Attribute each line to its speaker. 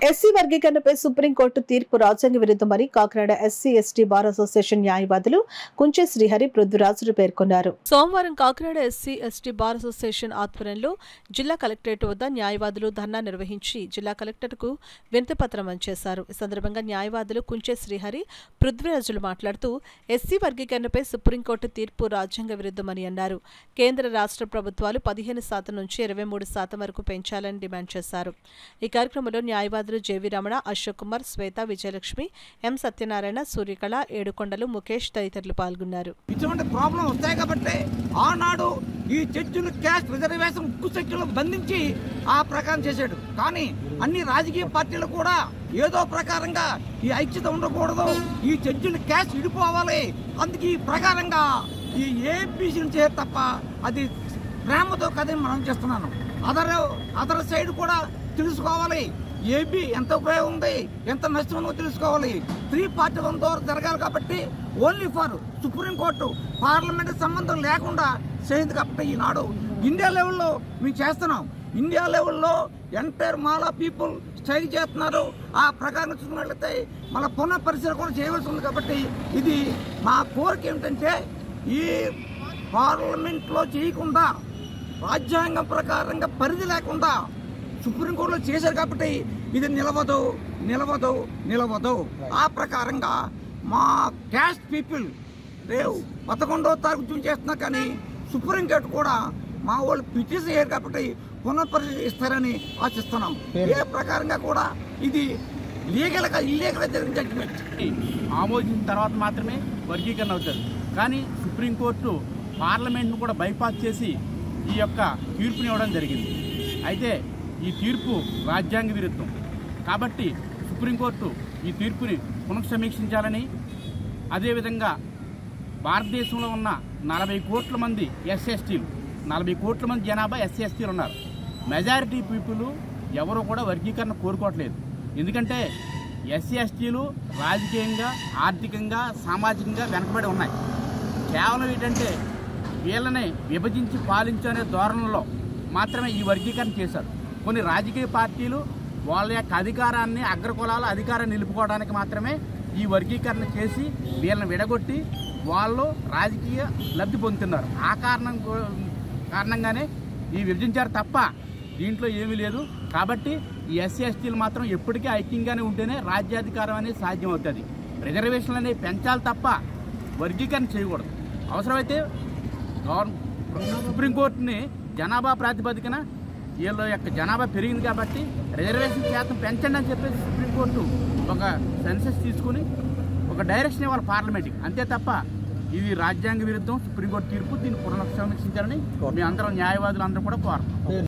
Speaker 1: SC వర్గీకరణపై supreme court తీర్పు రాజ్యాంగ విరుద్ధమని Kakinada SC ST bar association న్యాయవాదులు కుంచె శ్రీహరి పృథ్వీరాజులు పేర్కొన్నారు. సోమవారం Kakinada SC ST bar association ఆధ్వర్యంలో జిల్లా కలెక్టరేట్ వద్ద న్యాయవాదులు ధర్నా నిర్వహించి జిల్లా కలెక్టర్కు వినతిపత్రం అందజేశారు. ఈ సందర్భంగా న్యాయవాదులు కుంచె శ్రీహరి పృథ్వీరాజులు మాట్లాడుతూ ఎస్సీ వర్గీకరణపై సుప్రీంకోర్టు తీర్పు రాజ్యాంగ విరుద్ధమని అన్నారు. కేంద్ర రాష్ట్ర ప్రభుత్వాలు 15% నుంచి 23% వరకు పెంచాలని డిమాండ్ చేశారు. ఈ కార్యక్రమంలో న్యాయవాదులు జేవి రమణ, అశోక్ కుమార్, శ్వేత, విజయలక్ష్మి, ఎం సత్యనారాయణ, సూర్యకళ, ఏడుకొండలు, ముఖేష్ తదితరులు పాల్గొన్నారు.
Speaker 2: ఇటువంటి ప్రాబ్లం వస్తాయి కాబట్టి ఆనాడు ఈ చర్చలు క్యాస్ట్ రిజర్వేషన్ ఉక్కు చర్చలు బంధించి ఆ ప్రకారం చేశాడు. కానీ అన్ని రాజకీయ పార్టీలు కూడా ఏదో ప్రకారంగా ఈ ఐక్యత ఉండకూడదు, ఈ చర్చలు క్యాస్ట్ విడిపోవాలి, అందుకే ఈ ప్రకారంగా ఈ ఏపీసీని చేయ తప్ప అది ప్రేమతో కదని మనం చేస్తున్నాను. అదర్ సైడ్ కూడా తెలుసుకోవాలి, ఏపీ ఎంత ఉపయోగం ఉంది, ఎంత నష్టం ఉందో తెలుసుకోవాలి. 3 పార్టీ ద్వారా జరగాలి కాబట్టి ఓన్లీ ఫర్ సుప్రీంకోర్టు పార్లమెంట్ సంబంధం లేకుండా చేయింది కాబట్టి ఈనాడు ఇండియా లెవెల్లో మేము చేస్తున్నాం. ఇండియా లెవెల్లో ఎంటైర్ మాలా పీపుల్ స్ట్రైక్ చేస్తున్నారు. ఆ ప్రకారం చూసుకున్నట్లయితే మళ్ళీ పునః పరిశీలన కూడా చేయవలసి ఉంది. కాబట్టి ఇది మా కోరిక ఏమిటంటే ఈ పార్లమెంట్లో చేయకుండా రాజ్యాంగం ప్రకారంగా పరిధి లేకుండా సుప్రీంకోర్టులో చేశారు కాబట్టి ఇది నిలవదు. ఆ ప్రకారంగా మా క్యాస్ట్ పీపుల్ రేపు 11వ తారీఖు చేస్తున్నా కానీ సుప్రీంకోర్టు కూడా మా వాళ్ళు పిటిషన్ చేయరు కాబట్టి పునఃపరిశీలిస్తారని ఆశిస్తున్నాం. ఏ ప్రకారంగా కూడా ఇది ఇల్లీగల్గా జరిగిన జడ్జిమెంట్
Speaker 3: ఆమోదించిన తర్వాత మాత్రమే వర్గీకరణ అవుతుంది. కానీ సుప్రీంకోర్టు పార్లమెంట్ను కూడా బైపాస్ చేసి ఈ యొక్క తీర్పుని ఇవ్వడం జరిగింది. అయితే ఈ తీర్పు రాజ్యాంగ విరుద్ధం కాబట్టి సుప్రీంకోర్టు ఈ తీర్పుని పునఃసమీక్షించాలని, అదేవిధంగా భారతదేశంలో ఉన్న 40 కోట్ల మంది ఎస్సీఎస్టీలు, 40 కోట్ల మంది జనాభా ఎస్సీఎస్టీలు ఉన్నారు. మెజారిటీ పీపుల్ ఎవరు కూడా వర్గీకరణ కోరుకోవట్లేదు. ఎందుకంటే ఎస్సీఎస్టీలు రాజకీయంగా, ఆర్థికంగా, సామాజికంగా వెనకబడి ఉన్నాయి. కేవలం ఏంటంటే వీళ్ళని విభజించి పాలించనే ధోరణిలో మాత్రమే ఈ వర్గీకరణ చేశారు. కొన్ని రాజకీయ పార్టీలు వాళ్ళ యొక్క అధికారాన్ని, అగ్రకులాల అధికారాన్ని నిలుపుకోవడానికి మాత్రమే ఈ వర్గీకరణ చేసి వీళ్ళని విడగొట్టి వాళ్ళు రాజకీయ లబ్ధి పొందుతున్నారు. ఆ కారణంగానే ఈ విభజించారు తప్ప దీంట్లో ఏమీ లేదు. కాబట్టి ఈ ఎస్సీ ఎస్టీలు మాత్రం ఎప్పటికీ ఐక్యంగానే ఉంటేనే రాజ్యాధికారం అనేది సాధ్యం అవుతుంది. రిజర్వేషన్లు అనేవి పెంచాలి తప్ప వర్గీకరణ చేయకూడదు. అవసరమైతే సుప్రీంకోర్టుని జనాభా ప్రాతిపదికన వీళ్ళ యొక్క జనాభా పెరిగింది కాబట్టి రిజర్వేషన్ శాతం పెంచండి అని చెప్పేసి సుప్రీంకోర్టు ఒక సెన్సెస్ తీసుకుని ఒక డైరెక్షన్ ఇవ్వాలి పార్లమెంట్కి. అంతే తప్ప ఇది రాజ్యాంగ విరుద్ధం సుప్రీంకోర్టు తీర్పు, దీన్ని పునఃసమీక్షించాలని మేము అందరం న్యాయవాదులు అందరూ కూడా కోరుతాం.